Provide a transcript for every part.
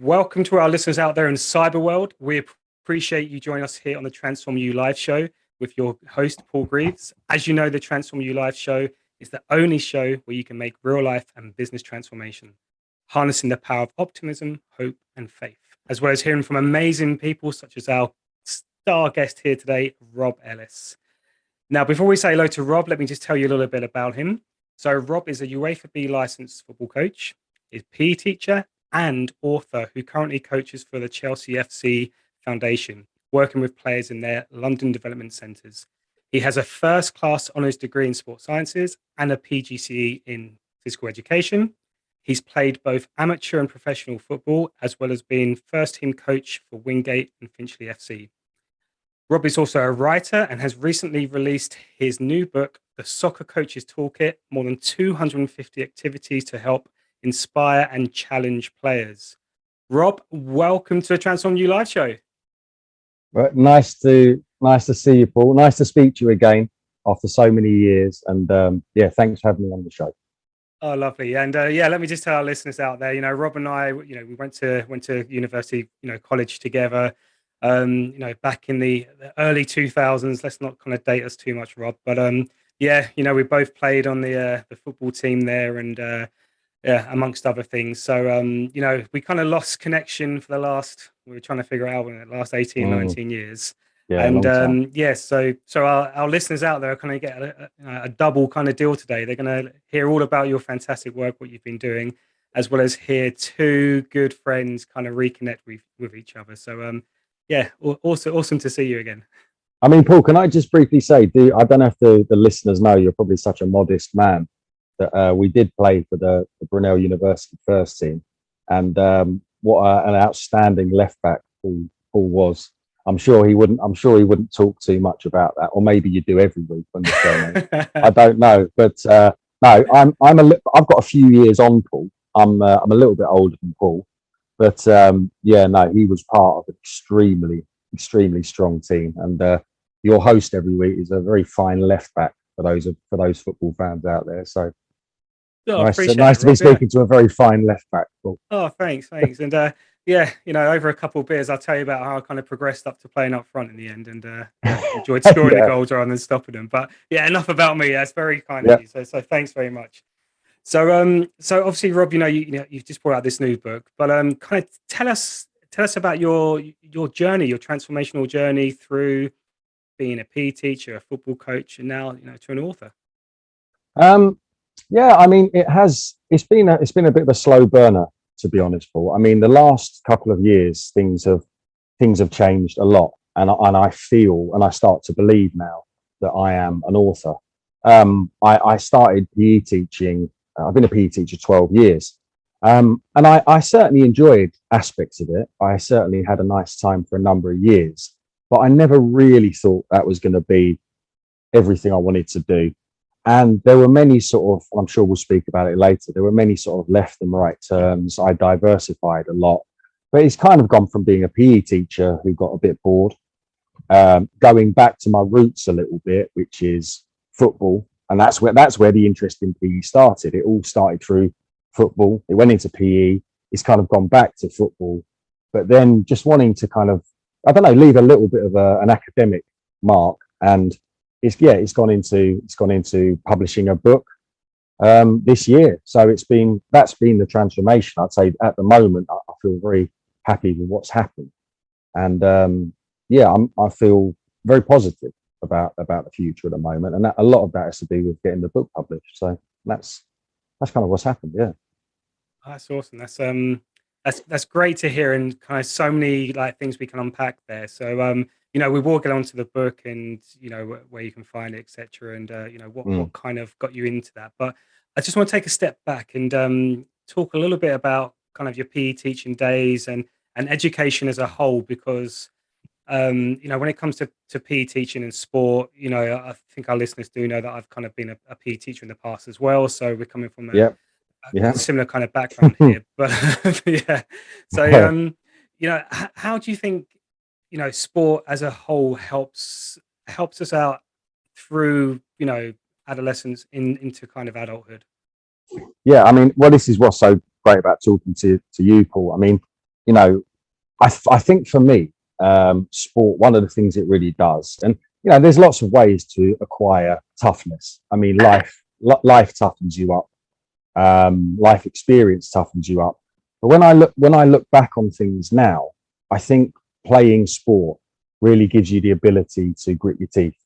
Welcome to our listeners out there in the cyber world. We appreciate you joining us here on the Transform You Live show with your host, Paul Greaves. As you know, the Transform You Live show is the only show where you can make real life and business transformation, harnessing the power of optimism, hope, and faith, as well as hearing from amazing people such as our star guest here today, Rob Ellis. Now, before we say hello to Rob, let me just tell you a little bit about him. So Rob is a UEFA B licensed football coach, is PE teacher and author who currently coaches for the Chelsea FC Foundation, working with players in their London development centres. He has a first-class honours degree in sports sciences and a PGCE in physical education. He's played both amateur and professional football, as well as being first-team coach for Wingate and Finchley FC. Rob is also a writer and has recently released his new book, The Soccer Coach's Toolkit, more than 250 activities to help inspire and challenge players. Rob, welcome to the Transform You Live show. Right, nice to see you, Paul. Nice to speak to you again after so many years. And thanks for having me on the show. Oh, lovely. And let me just tell our listeners out there, Rob and I, we went to university, college together, back in the early 2000s. Let's not kind of date us too much, Rob. But we both played on the football team there, and amongst other things. So we kind of lost connection for we were trying to figure out in the last 18, 19 years. Yeah, and so our listeners out there are going to get a double kind of deal today. They're going to hear all about your fantastic work, what you've been doing, as well as hear two good friends kind of reconnect with each other. So awesome to see you again. I mean, Paul, can I just briefly say, I don't know if the listeners know, you're probably such a modest man, that we did play for the Brunel University first team, and what an outstanding left back Paul was. I'm sure he wouldn't talk too much about that, or maybe you do every week when you're filming. I don't know, but no, I've got a few years on Paul. I'm a little bit older than Paul, but he was part of an extremely strong team, and your host every week is a very fine left back for those football fans out there. So nice to be speaking to a very fine left back. Paul. Oh, thanks. And over a couple of beers, I'll tell you about how I kind of progressed up to playing up front in the end, and enjoyed scoring the goals rather than stopping them. But enough about me. That's very kind of you. So thanks very much. So obviously, Rob, you've just brought out this new book, but kind of tell us about your journey, your transformational journey through being a PE teacher, a football coach, and now to an author. I mean, it's been a bit of a slow burner, to be honest, Paul. I mean, the last couple of years, things have changed a lot, and I feel, and I start to believe now, that I am an author. I started PE teaching. I've been a PE teacher 12 years, and I certainly enjoyed aspects of it. I certainly had a nice time for a number of years, but I never really thought that was going to be everything I wanted to do. And there were many sort of, I'm sure we'll speak about it later, there were many sort of left and right turns. I diversified a lot, but it's kind of gone from being a PE teacher who got a bit bored, going back to my roots a little bit, which is football. And that's where the interest in PE started. It all started through football. It went into PE. It's kind of gone back to football, but then just wanting to kind of, I don't know, leave a little bit of an academic mark. And it's gone into publishing a book this year. So that's been the transformation. I'd say at the moment I feel very happy with what's happened, and I feel very positive about the future at the moment, and a lot of that has to do with getting the book published. So that's kind of what's happened. Yeah, that's awesome. That's great to hear, and kind of so many things we can unpack there. So we will get onto the book and where you can find it, etc. And what kind of got you into that. But I just want to take a step back and talk a little bit about kind of your PE teaching days and education as a whole, because when it comes to PE teaching and sport, I think our listeners do know that I've kind of been a PE teacher in the past as well. So we're coming from a similar kind of background here. But so how do you think sport as a whole helps us out through adolescence into kind of adulthood? Yeah, I mean, well, this is what's so great about talking to you, Paul. I mean, you know, I think for me, sport, one of the things it really does, and there's lots of ways to acquire toughness. I mean, life toughens you up. Life experience toughens you up. But when I look back on things now, I think playing sport really gives you the ability to grit your teeth.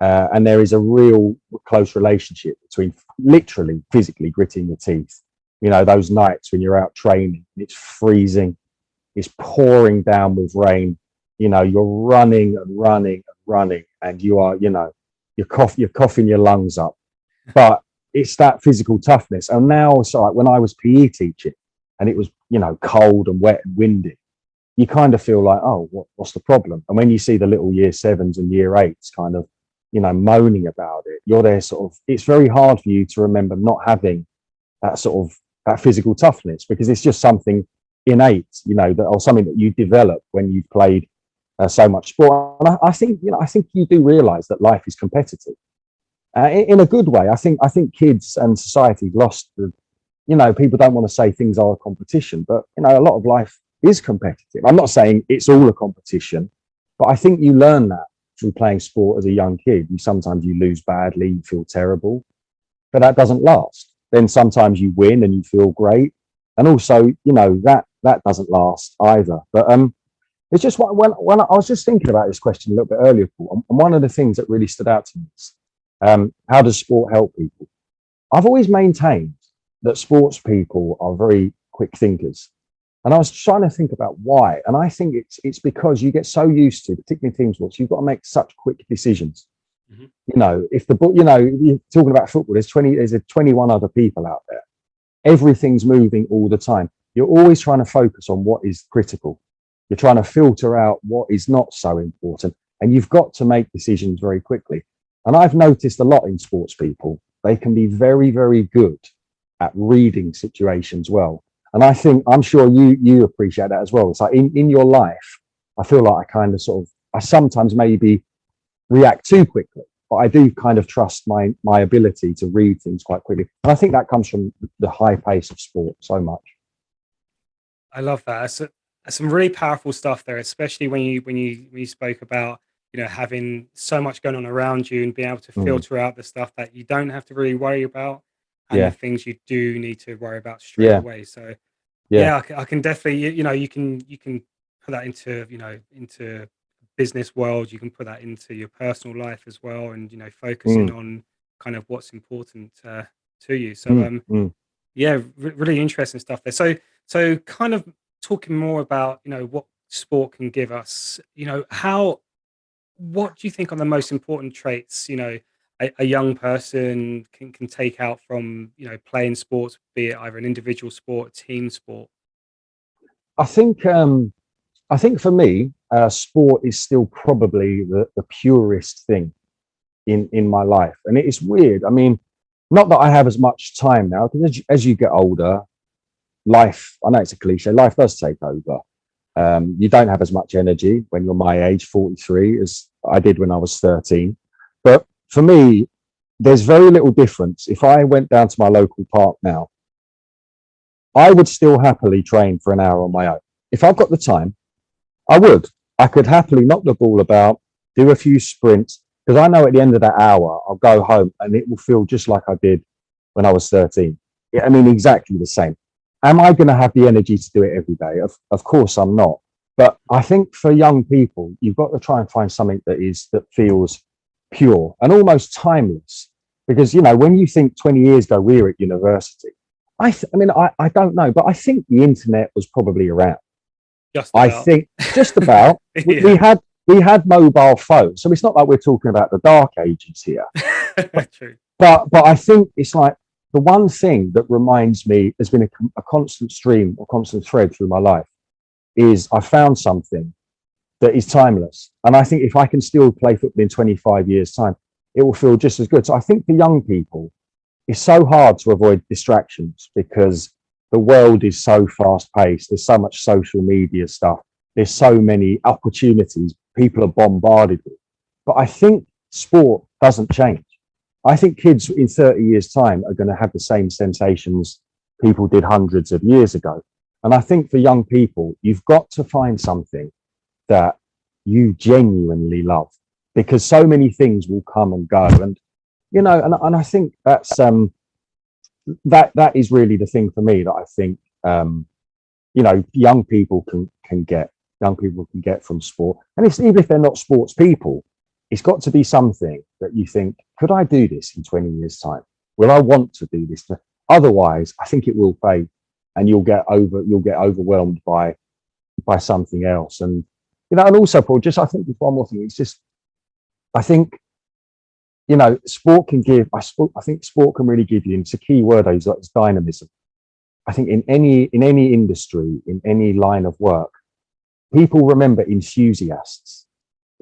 And there is a real close relationship between literally physically gritting your teeth. Those nights when you're out training, it's freezing, it's pouring down with rain. You're running and running and running, and you're coughing your lungs up. But it's that physical toughness. And now it's like when I was PE teaching and it was, cold and wet and windy, you kind of feel like, oh, what's the problem? And when you see the little year 7s and year 8s kind of, moaning about it, you're there sort of, it's very hard for you to remember not having that sort of that physical toughness, because it's just something innate, or something that you develop when you've played so much sport. And I think you do realize that life is competitive. In a good way. I think kids and society lost the, people don't want to say things are a competition, but a lot of life is competitive. I'm not saying it's all a competition, but I think you learn that through playing sport as a young kid. Sometimes you lose badly, you feel terrible, but that doesn't last. Then sometimes you win and you feel great, and also that doesn't last either. But it's just when I was just thinking about this question a little bit earlier, Paul, and one of the things that really stood out to me is, how does sport help people? I've always maintained that sports people are very quick thinkers. And I was trying to think about why. And I think it's because you get so used to, particularly team sports, you've got to make such quick decisions. Mm-hmm. If the ball, you're talking about football, there's 21 other people out there. Everything's moving all the time. You're always trying to focus on what is critical. You're trying to filter out what is not so important. And you've got to make decisions very quickly. And I've noticed a lot in sports people, they can be very, very good at reading situations well. And I'm sure you appreciate that as well. It's like in your life, I feel like I sometimes maybe react too quickly, but I do kind of trust my ability to read things quite quickly. And I think that comes from the high pace of sport so much. I love that. That's some really powerful stuff there, especially when you spoke about, having so much going on around you and being able to filter out the stuff that you don't have to really worry about, and the things you do need to worry about straight away. So I can definitely, you can put that into business world. You can put that into your personal life as well, and focusing on kind of what's important to you. So really interesting stuff there. So kind of talking more about what sport can give us. What do you think are the most important traits a young person can take out from playing sports, be it either an individual sport, team sport? I think for me, sport is still probably the purest thing in my life. And it's weird. I mean, not that I have as much time now, because as you get older, life, I know it's a cliche, life does take over. You don't have as much energy when you're my age, 43, as I did when I was 13. But for me, there's very little difference. If I went down to my local park now, I would still happily train for an hour on my own. If I've got the time, I would. I could happily knock the ball about, do a few sprints, because I know at the end of that hour, I'll go home and it will feel just like I did when I was 13. I mean, exactly the same. Am I going to have the energy to do it every day? Of course I'm not. But I think for young people, you've got to try and find something that feels pure and almost timeless. Because, when you think 20 years ago, we were at university, I don't know, but I think the internet was probably around. I think just about. We had mobile phones. So it's not like we're talking about the dark ages here. True. But I think it's like, the one thing that reminds me, there's been a constant stream or constant thread through my life, is I found something that is timeless. And I think if I can still play football in 25 years' time, it will feel just as good. So I think for young people, it's so hard to avoid distractions because the world is so fast paced. There's so much social media stuff. There's so many opportunities people are bombarded with. But I think sport doesn't change. I think kids in 30 years' time are going to have the same sensations people did hundreds of years ago. And I think for young people, you've got to find something that you genuinely love, because so many things will come and go. And, and I think that's, that is really the thing for me that I think, young people can get from sport. And it's, even if they're not sports people, it's got to be something that you think, could I do this in 20 years time? Will I want to do this? Otherwise, I think it will fade, and you'll get overwhelmed by something else. And, and also, Paul, just, I think, one more thing, it's just, I think, sport can give, I think sport can really give you, and it's a key word, is dynamism. I think in any industry, in any line of work, people remember enthusiasts.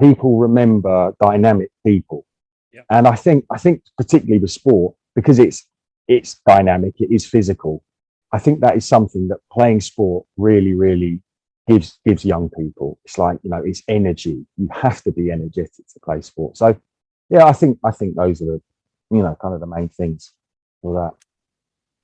People remember dynamic people. Yep. And I think particularly with sport, because it's dynamic, it is physical. I think that is something that playing sport really, really gives young people. It's like, it's energy. You have to be energetic to play sport. So yeah, I think those are the, kind of the main things for that.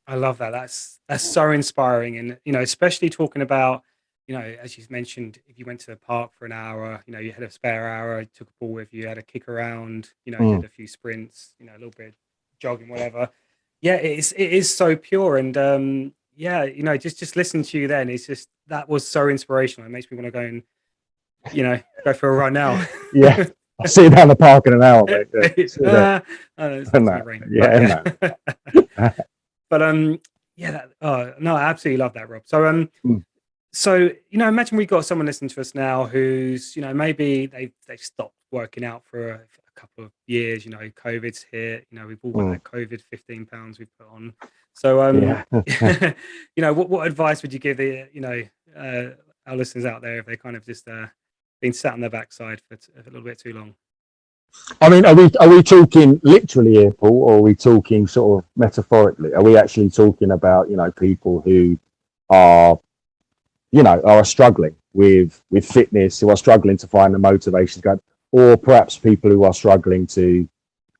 I love that. That's so inspiring. And, especially talking about, as you mentioned, if you went to the park for an hour, you had a spare hour, took a ball with you, had a kick around, did a few sprints, a little bit of jogging, whatever. Yeah, it is so pure. And just listening to you then, it's just, that was so inspirational. It makes me want to go and, go for a run now. Yeah. I'll see you down the park in an hour, mate. I know, it's gonna rain, but no, I absolutely love that, Rob. So So, imagine we've got someone listening to us now who's, maybe they've stopped working out for a couple of years, COVID's here, we've all got that COVID 15 pounds we've put on. So, what advice would you give our listeners out there if they kind of just been sat on their backside for a little bit too long? I mean, are we talking literally here, Paul, or are we talking sort of metaphorically? Are we actually talking about, people who are struggling with fitness, who are struggling to find the motivation to go, or perhaps people who are struggling to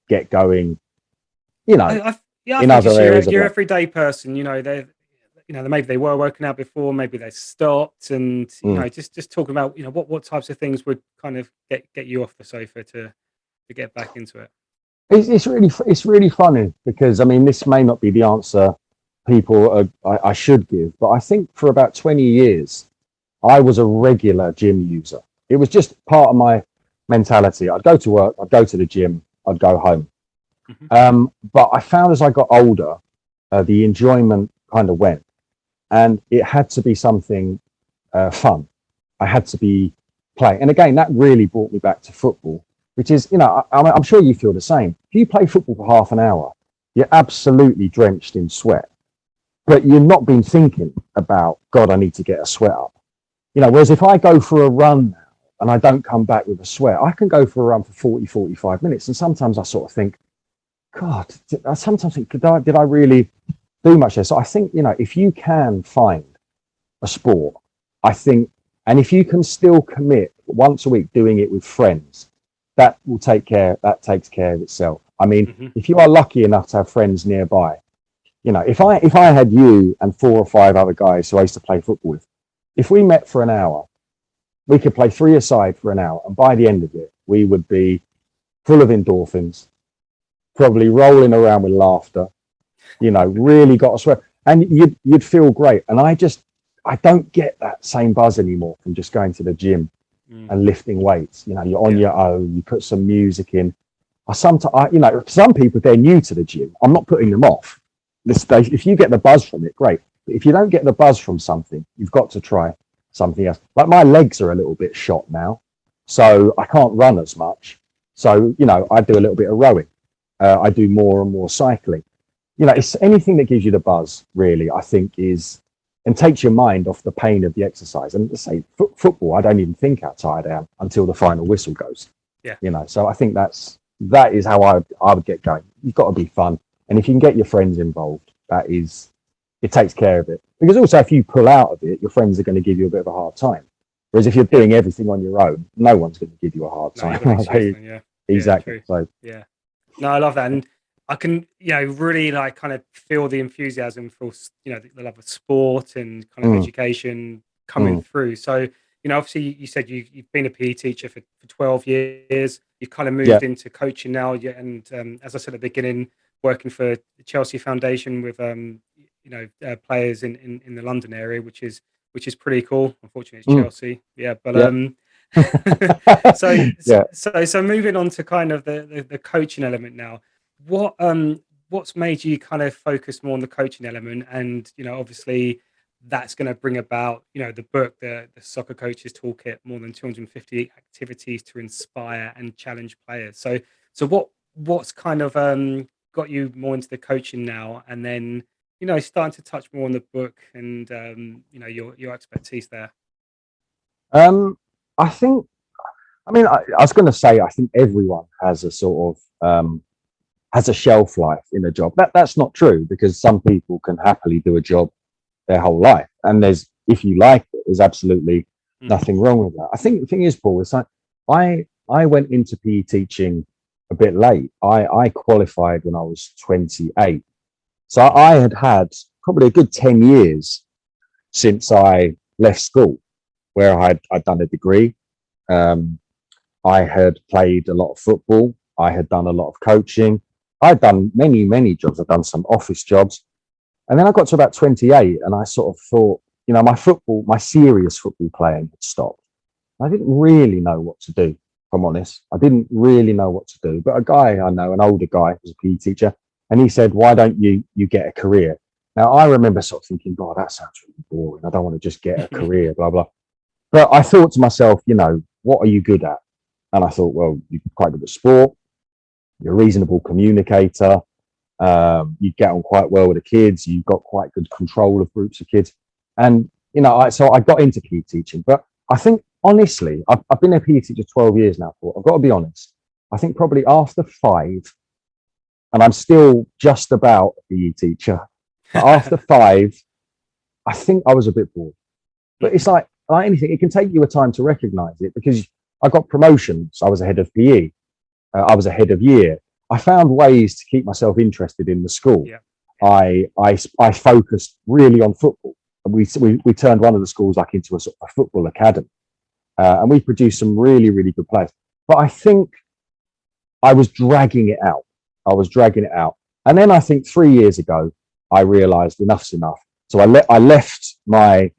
get going, in other areas of your life? everyday person, maybe they were working out before, maybe they stopped, and just talking about what types of things would kind of get you off the sofa to get back into it. It's really funny, because I mean, this may not be the answer I should give, but I think for about 20 years I was a regular gym user. It was just part of my mentality. I'd go to work, I'd go to the gym, I'd go home. But I found as I got older, the enjoyment kind of went, and it had to be something fun. I had to be playing, and again, that really brought me back to football, which is, I'm sure you feel the same. If you play football for half an hour, you're absolutely drenched in sweat, but you've not been thinking about, God, I need to get a sweat up. Whereas if I go for a run now and I don't come back with a sweat, I can go for a run for 40, 45 minutes. And sometimes I sort of think, God, I sometimes think, did I really do much there? So I think, if you can find a sport, I think, and if you can still commit once a week doing it with friends, that takes care of itself. I mean, if you are lucky enough to have friends nearby, if I had you and 4 or 5 other guys who I used to play football with, if we met for an hour, we could play 3-a-side for an hour, and by the end of it, we would be full of endorphins, probably rolling around with laughter, really got a sweat, and you'd feel great. And I don't get that same buzz anymore from just going to the gym and lifting weights. You're on your own, you put some music in. Some people, they're new to the gym. I'm not putting them off. If you get the buzz from it, great. But if you don't get the buzz from something, you've got to try something else. Like, my legs are a little bit shot now, so I can't run as much. So, I do a little bit of rowing. I do more and more cycling. It's anything that gives you the buzz, really, I think, and takes your mind off the pain of the exercise. And let's say football, I don't even think how tired I am until the final whistle goes. Yeah. So I think that is how I would get going. You've got to be fun. And if you can get your friends involved, it takes care of it. Because also, if you pull out of it, your friends are going to give you a bit of a hard time. Whereas if you're doing everything on your own, no one's going to give you a hard time. No, Exactly. No, I love that. And I can, really like kind of feel the enthusiasm for, the love of sport and kind of Mm, education coming mm, through. So, obviously you said you've been a PE teacher for 12 years. You've kind of yeah. moved into coaching now. Yeah, and as I said at the beginning, working for the Chelsea Foundation with, players in the London area, which is pretty cool. Unfortunately, it's Mm, Chelsea. Yeah, but yeah. so Yeah. so moving on to kind of the coaching element now. What's made you kind of focus more on the coaching element? And obviously that's going to bring about the book, the Soccer Coaches Toolkit, more than 250 activities to inspire and challenge players. So what's kind of got you more into the coaching now, and then starting to touch more on the book and your expertise there. Um, I think, I was going to say, I think everyone has a sort of, has a shelf life in a job. That's not true, because some people can happily do a job their whole life. And if you like it, there's absolutely Mm. nothing wrong with that. I think the thing is, Paul, it's like, I went into PE teaching a bit late. I qualified when I was 28. So I had probably a good 10 years since I left school, where I'd done a degree. Um, I had played a lot of football. I had done a lot of coaching. I'd done many, many jobs. I'd done some office jobs. And then I got to about 28 and I sort of thought, my serious football playing had stopped. I didn't really know what to do, if I'm honest. I didn't really know what to do. But a guy I know, an older guy, was a PE teacher, and he said, why don't you get a career? Now, I remember sort of thinking, God, that sounds really boring. I don't want to just get a career, blah, blah. But I thought to myself, what are you good at? And I thought, well, you're quite good at sport. You're a reasonable communicator. You get on quite well with the kids. You've got quite good control of groups of kids. And, so I got into PE teaching. But I think, honestly, I've been a PE teacher 12 years now, Paul. I've got to be honest. I think probably after 5, and I'm still just about a PE teacher, but after 5, I think I was a bit bored. But it's like anything, it can take you a time to recognize it, because I got promotions. I was a head of PE. I was a head of year. I found ways to keep myself interested in the school. Yeah. I focused really on football. We turned one of the schools like into a sort of a football academy, and we produced some really, really good players. But I think I was dragging it out. And then I think 3 years ago, I realized enough's enough. So I left my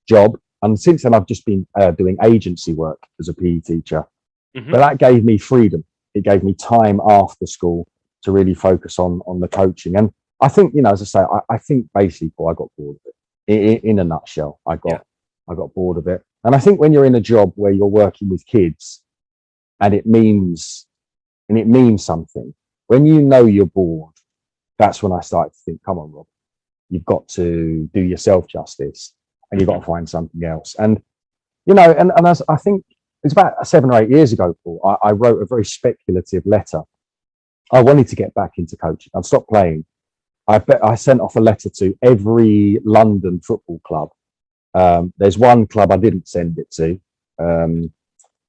job, and since then I've just been doing agency work as a PE teacher. Hmm. But that gave me freedom. It gave me time after school to really focus on the coaching. And I think, as I say, I think basically, Paul, I got bored of it. In a nutshell, I got bored of it. And I think when you're in a job where you're working with kids, and it means something, when you're bored, that's when I started to think, come on, Rob, you've got to do yourself justice, and you've got to find something else. And and as I think it's about 7 or 8 years ago, Paul, I wrote a very speculative letter. I wanted to get back into coaching. I'd stopped playing. I sent off a letter to every London football club. There's one club I didn't send it to, and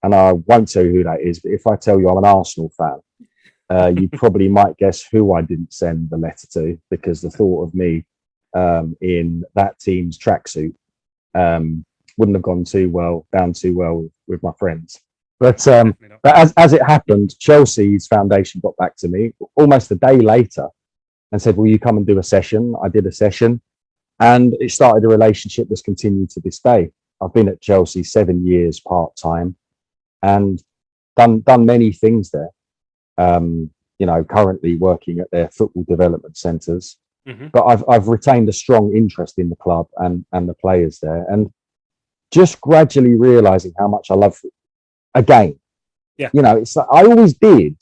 I won't tell you who that is. But if I tell you I'm an Arsenal fan, you probably might guess who I didn't send the letter to, because the thought of me in that team's tracksuit wouldn't have gone down too well with my friends. But as it happened, Chelsea's foundation got back to me almost a day later and said, will you come and do a session? I did a session, and it started a relationship that's continued to this day. I've been at Chelsea 7 years part-time and done many things there. Currently working at their football development centres. Hmm. But I've retained a strong interest in the club and the players there, and just gradually realizing how much I love it again. Yeah. It's like I always did,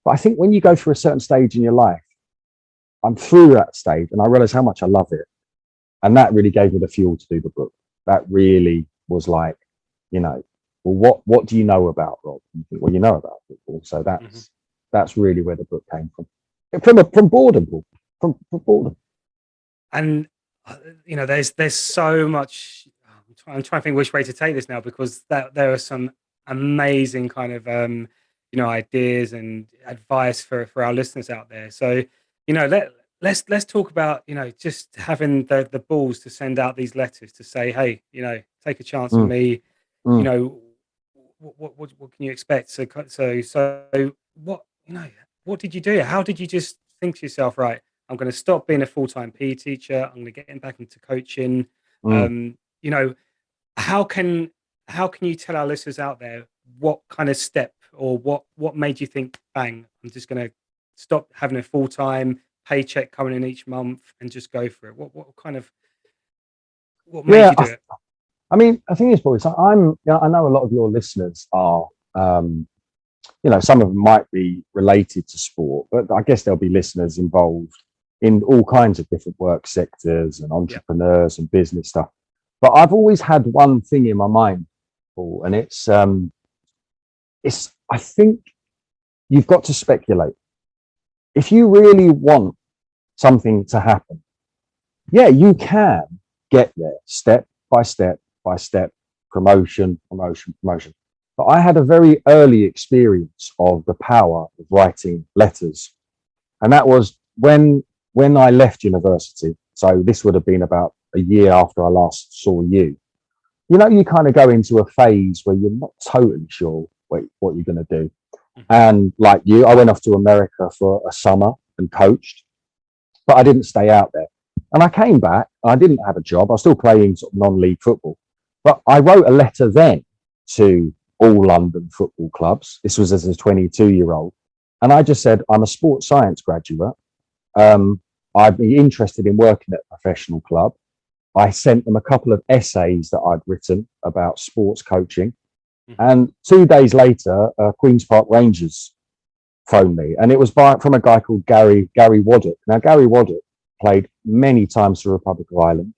but I think when you go through a certain stage in your life, I'm through that stage, and I realize how much I love it, and that really gave me the fuel to do the book. That really was like, well, what do you know about Rob? You think, well, you know about football, so that's really where the book came from boredom, Paul. From boredom. And there's so much. I'm trying to think which way to take this now, because there are some amazing kind of ideas and advice for our listeners out there. So you know, let's talk about, you know, just having the balls to send out these letters to say, hey, you know, take a chance on Mm, me. You mm, know, what can you expect? So what, you know, what did you do? How did you just think to yourself, right? I'm going to stop being a full-time PE teacher. I'm going to get back into coaching. mm. You know, how can how can you tell our listeners out there what kind of step or what made you think, bang, I'm just going to stop having a full-time paycheck coming in each month and just go for it? What kind of what made Yeah, you do it? I mean, I think it's boys. I know a lot of your listeners are, um, some of them might be related to sport, but I guess there'll be listeners involved in all kinds of different work sectors and Yeah. entrepreneurs and business stuff. But I've always had one thing in my mind, Paul, and it's I think you've got to speculate. If you really want something to happen, yeah, you can get there step by step by step, promotion, promotion, promotion. But I had a very early experience of the power of writing letters. And that was when I left university. So this would have been about a year after I last saw you. You kind of go into a phase where you're not totally sure what you're going to do. Mhm. And like you, I went off to America for a summer and coached, but I didn't stay out there. And I came back. I didn't have a job. I was still playing sort of non-league football, but I wrote a letter then to all London football clubs. This was as a 22-year-old, and I just said I'm a sports science graduate. Um, I'd be interested in working at a professional club. I sent them a couple of essays that I'd written about sports coaching, Mhm. and 2 days later, Queens Park Rangers phoned me, and it was from a guy called Gary Waddock. Now, Gary Waddock played many times for the Republic of Ireland.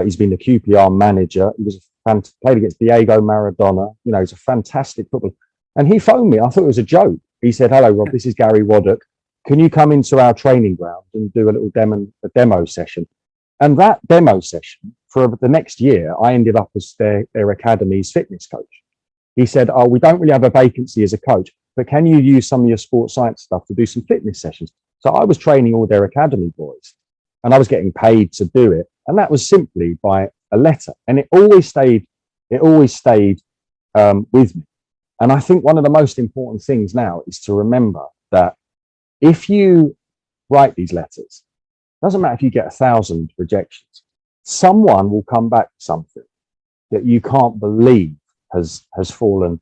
He's been the QPR manager. He was played against Diego Maradona. He's a fantastic footballer. And he phoned me. I thought it was a joke. He said, "Hello, Rob. This is Gary Waddock. Can you come into our training ground and do a little demo session?" And that demo session for the next year, I ended up as their academy's fitness coach. He said, "Oh, we don't really have a vacancy as a coach, but can you use some of your sports science stuff to do some fitness sessions?" So I was training all their academy boys, and I was getting paid to do it. And that was simply by a letter. And it always stayed with me. And I think one of the most important things now is to remember that if you write these letters, it doesn't matter if you get 1,000 rejections, someone will come back with something that you can't believe has fallen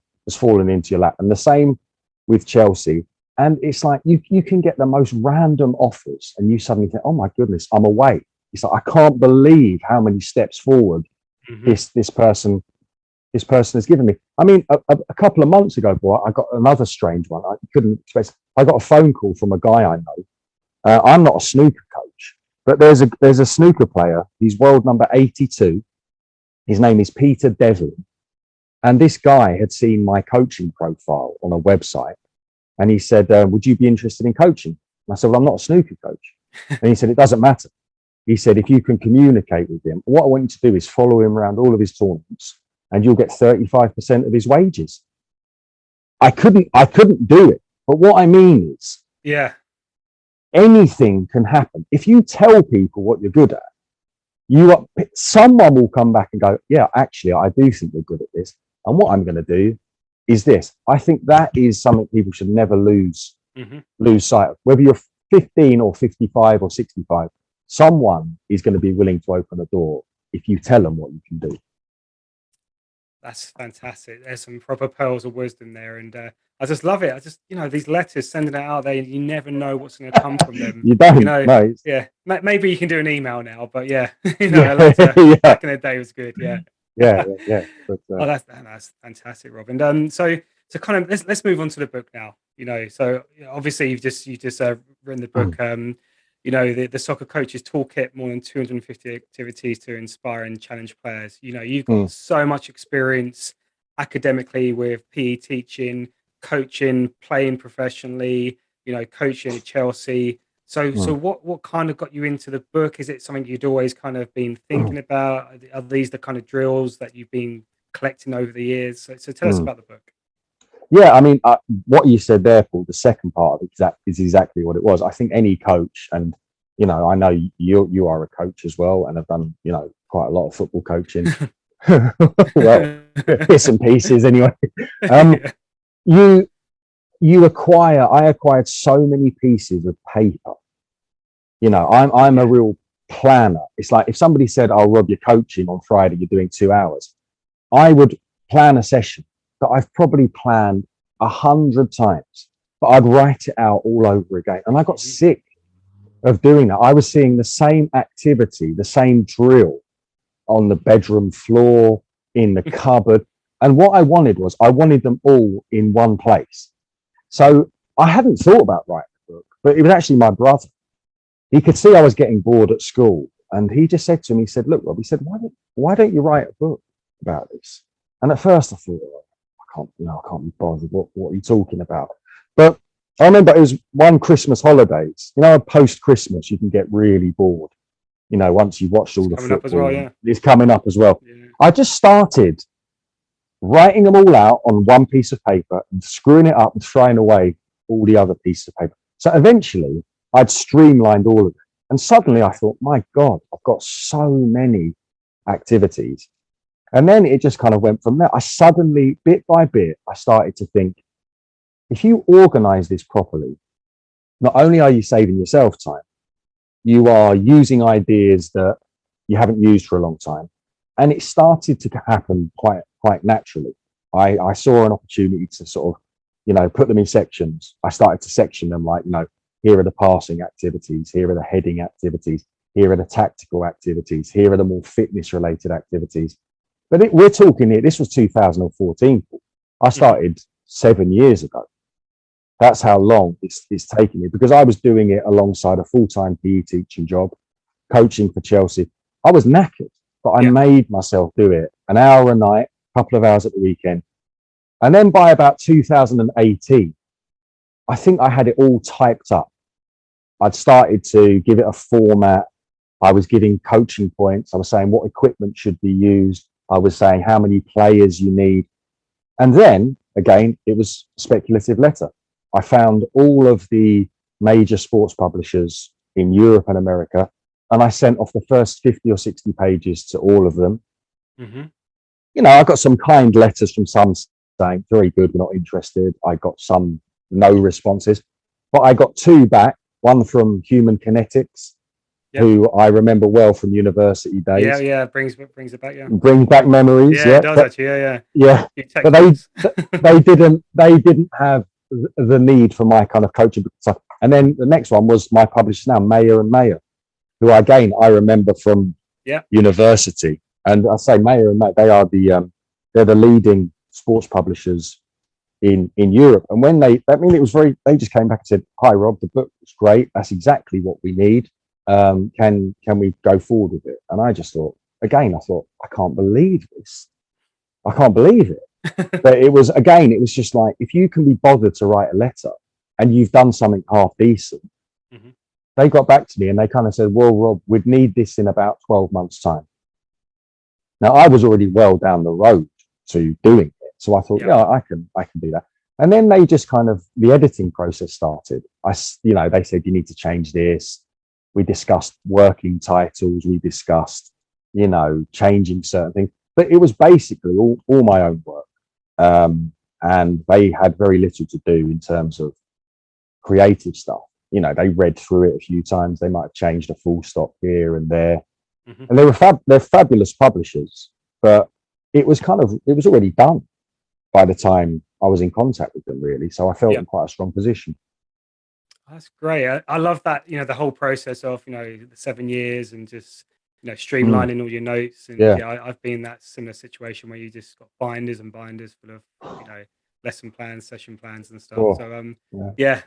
into your lap. And the same with Chelsea. And it's like you can get the most random offers, and you suddenly think, "Oh my goodness, I'm away." It's like, I can't believe how many steps forward Mhm. this person has given me. I mean, a couple of months ago, boy, I got another strange one. I couldn't expect. I got a phone call from a guy I know. I'm not a snooker coach, but there's a snooker player. He's world number 82. His name is Peter Devlin, and this guy had seen my coaching profile on a website, and he said, "Would you be interested in coaching?" And I said, "Well, I'm not a snooker coach." And he said, "It doesn't matter." He said, "If you can communicate with him, what I want you to do is follow him around all of his tournaments, and you'll get 35% of his wages." I couldn't do it. But what I mean is, Yeah. anything can happen. If you tell people what you're good at, someone will come back and go, "Yeah, actually, I do think you're good at this. And what I'm going to do is this." I think that is something people should never Mhm. lose sight of. Whether you're 15 or 55 or 65, someone is going to be willing to open a door if you tell them what you can do. That's fantastic. There's some proper pearls of wisdom there, and I just love it. I just, you know, these letters, sending it out there, you never know what's going to come from them. You You don't know, know. yeah. Maybe you can do an email now, but yeah, you know, Yeah, a letter yeah, back in the day was good. Yeah. yeah, yeah. But Oh, that's fantastic, Rob. And so kind of let's move on to the book now. You know, so you know, obviously you've just written the book. You know, the soccer coaches toolkit, more than 250 activities to inspire and challenge players. You know, you've got mm, so much experience academically with PE teaching, coaching, playing professionally. You know, coaching at Chelsea. So mm, what kind of got you into the book? Is it something you'd always kind of been mm, thinking about? Are these the kind of drills that you've been collecting over the years? So tell us mm. about the book. Yeah, I mean, what you said there, Paul, the second part of is exactly what it was. I think any coach, and I know you are a coach as well, and have done quite a lot of football coaching. Well, bits and pieces anyway. Yeah. You I acquired so many pieces of paper. I'm a real planner. It's like if somebody said, "Oh, Rob, you're coaching on Friday, you're doing 2 hours," I would plan a session that I've probably planned 100 times, but I'd write it out all over again. And I got sick of doing that. I was seeing the same activity, the same drill on the bedroom floor, in the cupboard. And what I wanted them all in one place. So I hadn't thought about writing a book, but it was actually my brother. He could see I was getting bored at school. And he just said to me, he said, "Look, Rob," he said, why don't you write a book about this?" And at first I thought, I can't be bothered. What are you talking about? But I remember it was one Christmas holidays. Post Christmas, you can get really bored. Once you've watched all the Coming up as well, football, yeah. it's coming up as well. Yeah. I just started writing them all out on one piece of paper and screwing it up and throwing away all the other pieces of paper. So eventually I'd streamlined all of it. And suddenly I thought, my God, I've got so many activities. And then it just kind of went from there. I suddenly, bit by bit, I started to think, if you organize this properly, not only are you saving yourself time, you are using ideas that you haven't used for a long time. And it started to happen quite naturally. I saw an opportunity to sort of, put them in sections. I started to section them like, here are the passing activities, here are the heading activities, here are the tactical activities, here are the more fitness related activities. But we're talking here, this was 2014. I started 7 years ago. That's how long it's taken me, because I was doing it alongside a full-time PE teaching job, coaching for Chelsea. I was knackered, but I made myself do it an hour a night, a couple of hours at the weekend. And then by about 2018, I think I had it all typed up. I'd started to give it a format. I was giving coaching points. I was saying what equipment should be used. I was saying how many players you need. And then, again, it was speculative letter. I found all of the major sports publishers in Europe and America, and I sent off the first 50 or 60 pages to all of them. Mm-hmm. I got some kind letters from some saying, "Very good, we're not interested." I got some no responses, but I got two back, one from Human Kinetics, who I remember well from university days. Yeah, brings it back. Yeah, brings back memories. Yeah, it does actually. Yeah. But they didn't have the need for my kind of coaching stuff. And then the next one was my publishers now, Mayer and Mayer, who again I remember from university. And I say Mayer and Mayer, they're the leading sports publishers in Europe. And when they just came back and said, "Hi Rob, the book was great. That's exactly what we need. Can we go forward with it?" And I just thought, I can't believe this. I can't believe it. But it was just like, if you can be bothered to write a letter and you've done something half decent, they got back to me and they kind of said, "Well, Rob, we'd need this in about 12 months time." Now I was already well down the road to doing it. So I thought, I can do that. And then they just the editing process started. They said, "You need to change this." We discussed working titles. We discussed, changing certain things. But it was basically all my own work. And they had very little to do in terms of creative stuff. They read through it a few times. They might have changed a full stop here and there. Mm-hmm. And they're fabulous publishers. But it was already done by the time I was in contact with them, really. So I felt in quite a strong position. That's great. I love that, the whole process of, the 7 years and just, streamlining all your notes. And I've been in that similar situation where you just got binders and binders full of, lesson plans, session plans and stuff. Cool. So,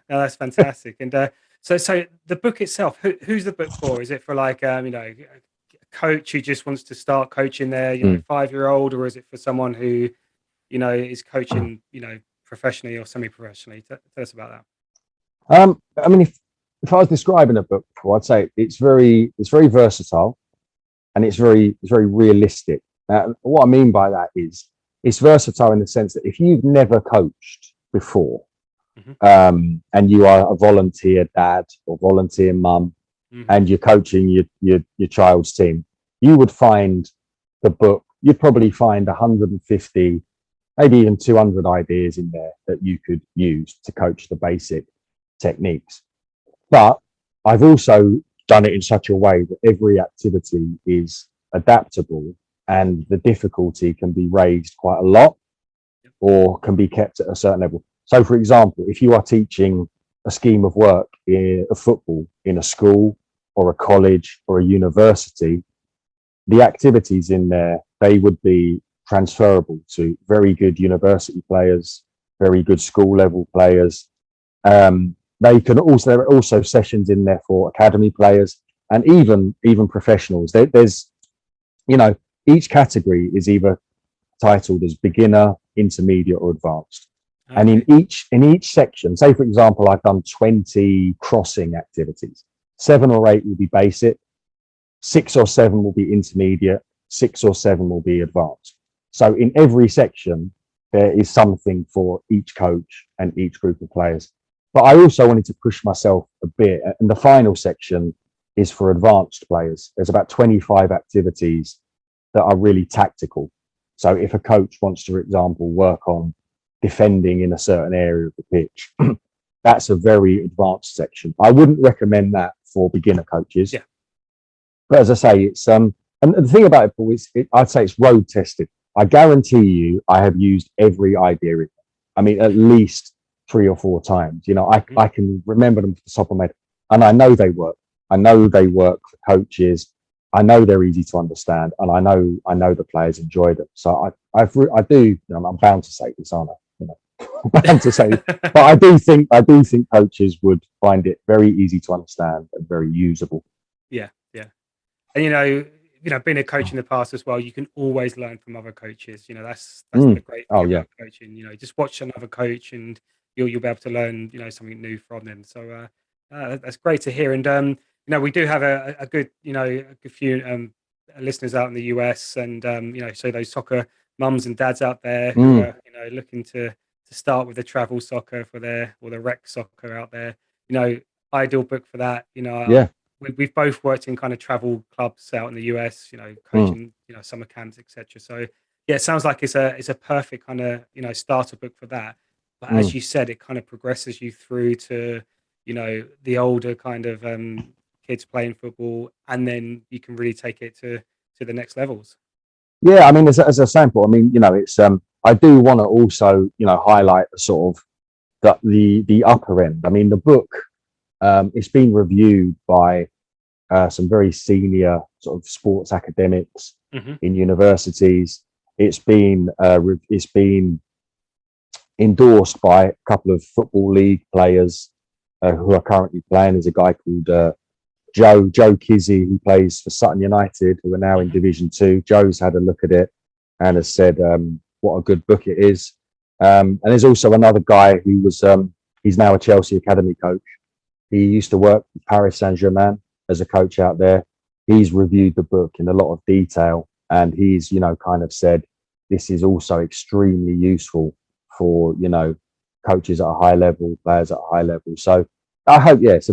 that's fantastic. And so the book itself, who's the book for? Is it for like, a coach who just wants to start coaching their, 5-year-old, or is it for someone who, is coaching, professionally or semi-professionally? Tell us about that. I mean, if I was describing a book, I'd say it's very versatile, and it's very realistic. What I mean by that is it's versatile in the sense that if you've never coached, before, Mhm. and you are a volunteer dad or volunteer mum, Mhm. and you're coaching your child's team, you would find the book. You'd probably find 150, maybe even 200 ideas in there that you could use to coach the basic techniques. But I've also done it in such a way that every activity is adaptable and the difficulty can be raised quite a lot or can be kept at a certain level. So, for example, if you are teaching a scheme of work in a football in a school or a college or a university, the activities in there, they would be transferable to very good university players, very good school level players. They can also, there are also sessions in there for academy players and even professionals. There's, you know, each category is either titled as beginner, intermediate, or advanced. And Okay. in each section, say for example, I've done 20 crossing activities. 7 or 8 will be basic, 6 or 7 will be intermediate, 6 or 7 will be advanced. So in every section, there is something for each coach and each group of players. But I also wanted to push myself a bit. And the final section is for advanced players. There's about 25 activities that are really tactical. So if a coach wants to, for example, work on defending in a certain area of the pitch, that's a very advanced section. I wouldn't recommend that for beginner coaches. Yeah. But as I say, it's and the thing about it, Paul, is I'd say it's road tested. I guarantee you, I have used every idea in it. I mean, at least 3 or 4 times. You know, I can remember them off the top of my head, and I know they work. I know they work for coaches. I know they're easy to understand, and I know the players enjoy them. So I do. You know, I'm bound to say this, aren't I? You know, bound to say, but I do think coaches would find it very easy to understand and very usable. Yeah, yeah. And being a coach in the past as well, you can always learn from other coaches. That's the great thing Oh yeah, about coaching. Just watch another coach, and you'll be able to learn something new from them. So that's great to hear. And we do have a good a good few listeners out in the US, and so those soccer mums and dads out there who mm, are looking to start with the travel soccer for their or the rec soccer out there. Ideal book for that. yeah, We've both worked in kind of travel clubs out in the US, mm, coaching, summer camps, etc. So yeah, it sounds like it's a perfect kind of starter book for that. But as mm. you said, it kind of progresses you through to the older kind of kids playing football, and then you can really take it to the next levels. Yeah. I mean, as a sample, I mean, it's I do want to also highlight the sort of the upper end. I mean, the book it's been reviewed by some very senior sort of sports academics Hmm. in universities. It's been endorsed by a couple of football league players who are currently playing. There's a guy called Joe Kizzy who plays for Sutton United, who are now in Hmm. Division 2. Joe's had a look at it and has said what a good book it is. And there's also another guy who was he's now a Chelsea academy coach. He used to work with Paris Saint-Germain as a coach out there. He's reviewed the book in a lot of detail, and he's kind of said this is also extremely useful for coaches at a high level, players at a high level. So I hope, yeah, it's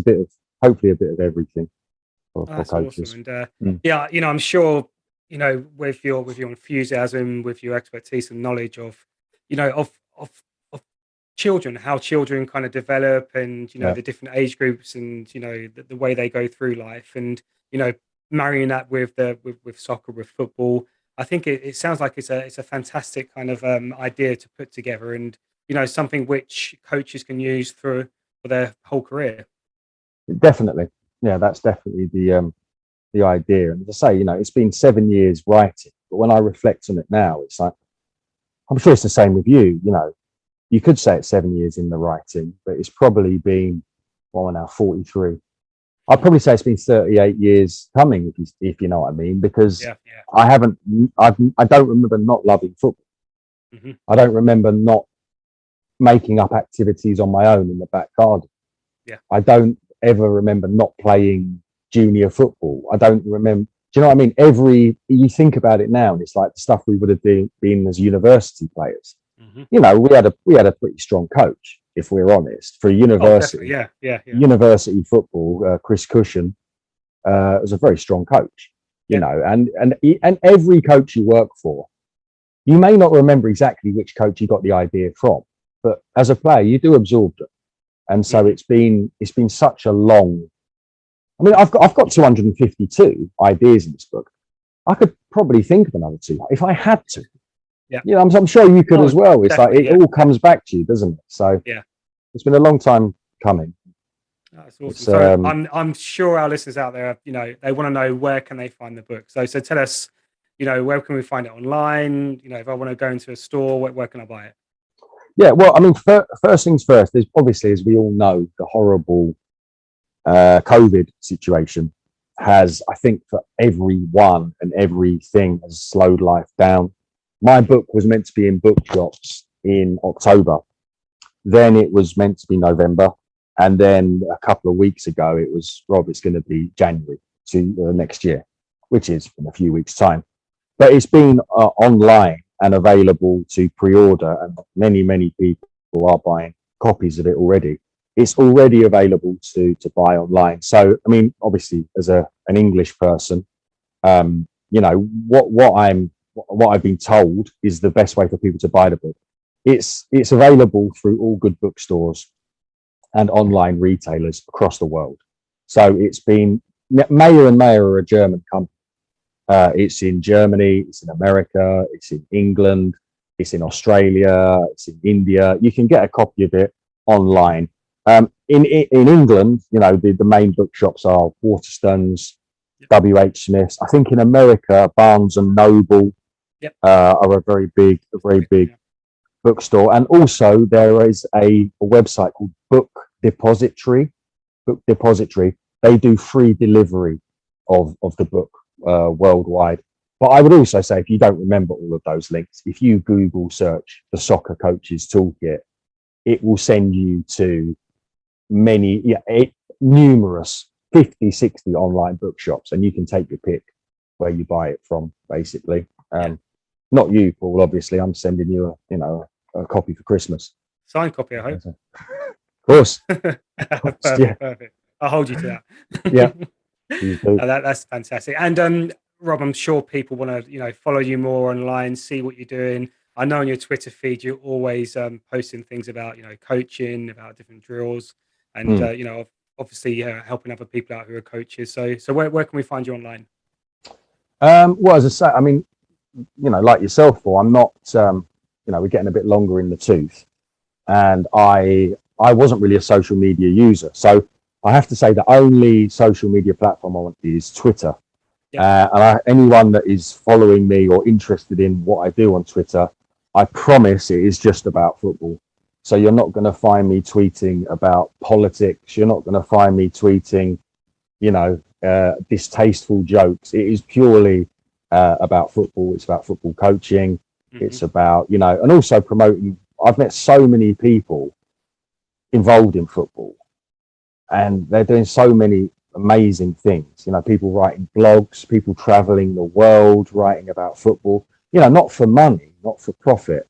hopefully a bit of everything Oh, for that's awesome. coaches. And Mm. yeah, I'm sure, with your enthusiasm, with your expertise and knowledge of, of children, how children kind of develop, and Yeah, the different age groups, and the way they go through life, and marrying that with with soccer, with football. I think it sounds like it's a fantastic kind of idea to put together, and something which coaches can use for their whole career. definitely. Yeah, that's definitely the idea. And as I say, it's been 7 years writing, but when I reflect on it now, it's like I'm sure it's the same with you. You could say it's 7 years in the writing, but it's probably been, well, I'm now 43. I'd probably say it's been 38 years coming, if you know what I mean, because Yeah, yeah. I haven't, I don't remember not loving football. Hmm. I don't remember not making up activities on my own in the back garden. Yeah. I don't ever remember not playing junior football. I don't remember. Do you know what I mean? You think about it now, and it's like the stuff we would have been as university players. Mhm. we had a pretty strong coach, if we're honest, for Oh, definitely. university Yeah. university football. Chris Cushion was a very strong coach, Yeah. and every coach you work for, you may not remember exactly which coach you got the idea from, but as a player, you do absorb them. And so Mhm. it's been such a long. I mean, I've got 252 ideas in this book. I could probably think of another two if I had to. Yeah. I'm sure you could Oh, as well. It's like definitely. it all comes back to you, doesn't it? So Yeah. it's been a long time coming. That's awesome. It's So I'm sure our listeners out there, they want to know where can they find the book. So tell us, where can we find it online? If I want to go into a store, where can I buy it? Yeah. Well, I mean, first things first. There's obviously, as we all know, the horrible COVID situation has, I think, for everyone and everything, has slowed life down. My book was meant to be in bookshops in October. Then it was meant to be November. And then a couple of weeks ago, it was, Rob, it's going to be January to next year, which is in a few weeks' time. But it's been online and available to pre-order, and many people are buying copies of it already. It's already available to buy online. So, I mean, obviously, as an English person, what I've been told is the best way for people to buy the book. It's available through all good bookstores and online retailers across the world. So it's been Mayer and Mayer are a German company. It's in Germany, it's in America, it's in England, it's in Australia, it's in India. You can get a copy of it online. In England, the main bookshops are Waterstones, W.H. Smith's. I think in America, Barnes and Noble are a very big bookstore. And also there is a website called Book Depository. They do free delivery of the book worldwide. But I would also say, if you don't remember all of those links, if you Google search the Soccer Coaches Toolkit, it will send you to numerous 50, 60 online bookshops, and you can take your pick where you buy it from, basically. Not you, Paul, obviously. I'm sending you a copy for Christmas. Signed copy, I hope. Of course. Perfect. I'll hold you to that. Yeah. Please do. That's fantastic. And Rob, I'm sure people want to, follow you more online, see what you're doing. I know on your Twitter feed you're always posting things about, coaching, about different drills, and obviously helping other people out who are coaches. So where can we find you online? Well, as I say, I mean, like yourself, Paul, I'm not. We're getting a bit longer in the tooth, and I wasn't really a social media user, so I have to say the only social media platform I want is Twitter. And anyone that is following me or interested in what I do on Twitter, I promise it is just about football. So you're not going to find me tweeting about politics. You're not going to find me tweeting, distasteful jokes. It is purely about football. It's about football coaching. Mm-hmm. It's about, and also promoting. I've met so many people involved in football, and they're doing so many amazing things. People writing blogs, people traveling the world, writing about football, not for money, not for profit.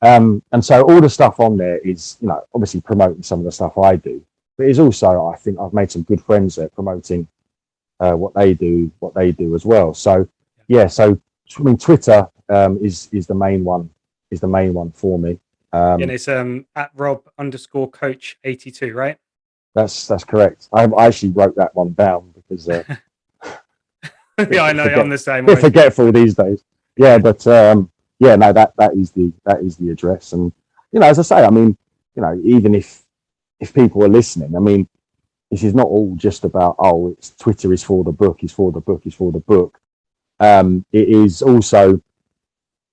And so all the stuff on there is, obviously promoting some of the stuff I do, but it's also, I think I've made some good friends there promoting what they do as well. So, so I mean, Twitter is the main one, for me. And it's at Rob_coach82, right? That's correct. I actually wrote that one down because I know I'm the same. Bit forgetful these days. Yeah, but that is the address. And as I say, I mean, even if people are listening, I mean, this is not all just about it's Twitter is for the book, is for the book, is for the book. It is also,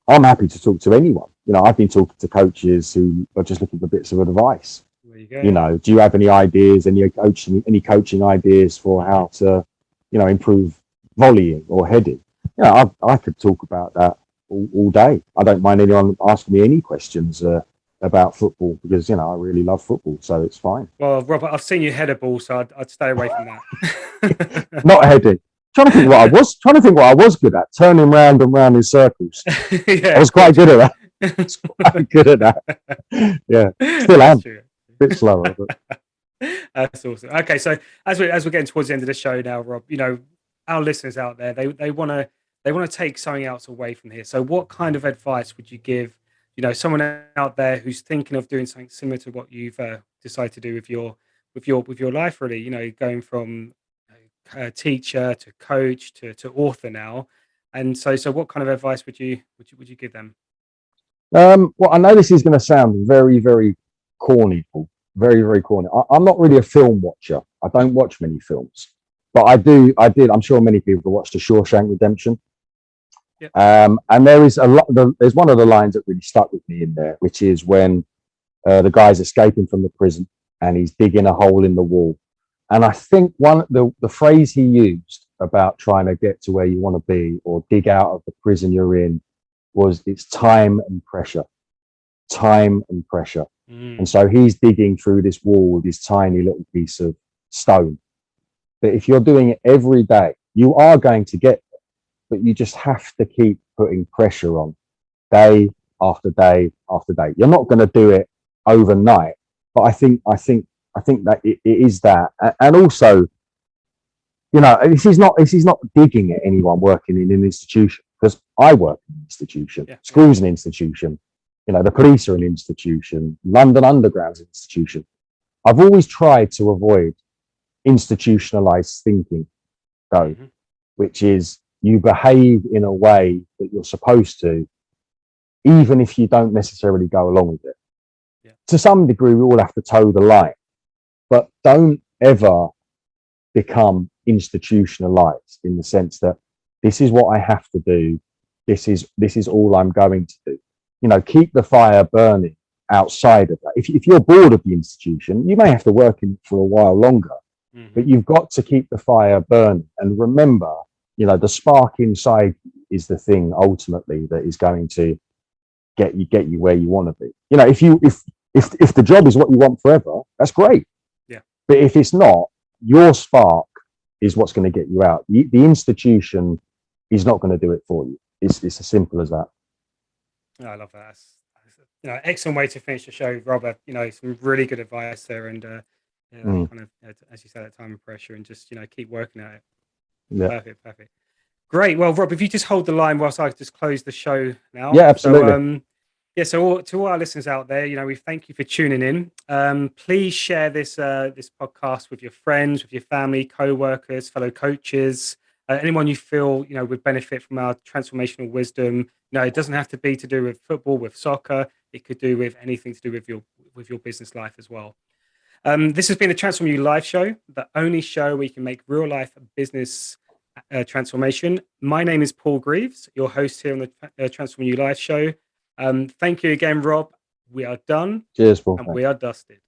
I'm happy to talk to anyone. I've been talking to coaches who are just looking for bits of advice. Do you have any ideas, any coaching ideas for how to, improve volleying or heading? I could talk about that all day. I don't mind anyone asking me any questions about football because, I really love football, so it's fine. Well, Robert, I've seen you head a ball, so I'd stay away from that. Not heading. Trying to think what I was good at, turning round and round in circles. I was quite good at that. It's quite good at that. Yeah, still That's am. true. Bit slower, but That's awesome. Okay, so as we're getting towards the end of the show now, Rob, our listeners out there, they want to take something else away from here. So, what kind of advice would you give? Someone out there who's thinking of doing something similar to what you've decided to do with your life, really. Going from teacher to coach to author now. And so, what kind of advice would you give them? well, I know this is going to sound very, very corny, Paul. Very, very corny. I'm not really a film watcher. I don't watch many films, but I do. I did. I'm sure many people watched the Shawshank Redemption. Yeah. And there is a lot. There's one of the lines that really stuck with me in there, which is when the guy's escaping from the prison and he's digging a hole in the wall. And I think the phrase he used about trying to get to where you want to be or dig out of the prison you're in was it's time and pressure. Time and pressure. And so he's digging through this wall with this tiny little piece of stone. But if you're doing it every day, you are going to get there, but you just have to keep putting pressure on day after day after day. You're not going to do it overnight, but I think that it is that. And also, this is not digging at anyone working in an institution, because I work in an institution. Yeah. School's an institution. The police are an institution. London Underground's an institution. I've always tried to avoid institutionalized thinking, though, which is you behave in a way that you're supposed to, even if you don't necessarily go along with it. Yeah. To some degree, we all have to toe the line, but don't ever become institutionalized in the sense that this is what I have to do. This is all I'm going to do. Keep the fire burning outside of that. If you're bored of the institution, you may have to work in it for a while longer, but you've got to keep the fire burning. And remember, the spark inside is the thing ultimately that is going to get you where you want to be. If the job is what you want forever, that's great. Yeah. But if it's not, your spark is what's going to get you out. The institution is not going to do it for you. It's as simple as that. I love that. That's excellent way to finish the show, Robert. Some really good advice there, and kind of, as you said, that time and pressure, and just keep working at it. Yeah. Perfect. Great. Well, Rob, if you just hold the line whilst I just close the show now. Yeah, absolutely. So to all our listeners out there, we thank you for tuning in. Please share this podcast with your friends, with your family, co-workers, fellow coaches, anyone you feel would benefit from our transformational wisdom. It doesn't have to be to do with football, with soccer. It could do with anything to do with your business life as well. This has been the Transform You Live show, the only show where you can make real life business transformation. My name is Paul Greaves, your host here on the Transform You Live show. Thank you again, Rob. We are done. Cheers, Paul. And we are dusted.